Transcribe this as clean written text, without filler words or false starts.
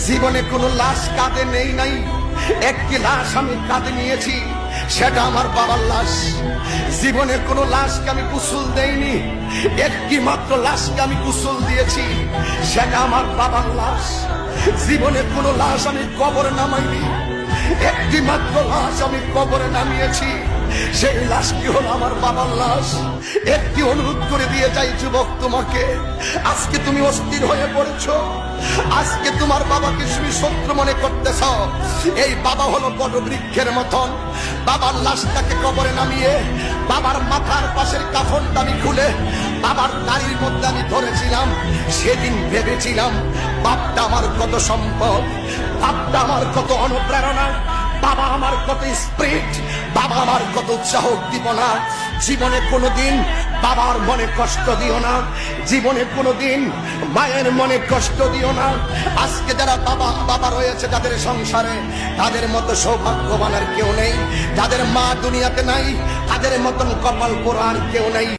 জীবনে কোনো লাশ কাঁধে নেই নাই, একটি লাশ আমি কাঁধে নিয়েছি, সেটা আমার বাবার লাশ। জীবনে কোনো লাশকে আমি গোসল দেইনি, একটি মাত্র লাশকে আমি গোসল দিয়েছি, সেটা আমার বাবার লাশ। জীবনে কোনো লাশ আমি কবরে নামাইনি, একটি মাত্র লাশ আমি কবরে নামিয়েছি, সেই লাশটি হলো আমার বাবার লাশ। একটি অনুরোধ করে দিয়ে যাই যুবক তোমাকে, আজকে তুমি অস্থির হয়ে পড়েছো, আজকে তোমার বাবাকে তুমি শত্রু মনে করতেছ। এই বাবা হলো বটবৃক্ষের মতন, বাবার লাশটাকে কবরে নামিয়ে বাবার মাথার পাশের কাফনটা আমি খুলে বাবার দাড়ির মধ্যে আমি ধরেছিলাম। সেদিন ভেবেছিলাম বাপটা আমার কত সম্পদ, বাপটা আমার কত অনুপ্রেরণা, বাবা আমার কত স্পিরিট, বাবা আমার কত উৎসাহ উদ্দীপনা। জীবনে কোনোদিন বাবার মনে কষ্ট দিও না, জীবনে কোনোদিন মায়ের মনে কষ্ট দিও না। আজকে যারা বাবা বাবা রয়েছে যাদের সংসারে, তাদের মতো সৌভাগ্যবান আর কেউ নেই। যাদের মা দুনিয়াতে নাই, তাদের মতন কপাল পোড়া আর কেউ নেই।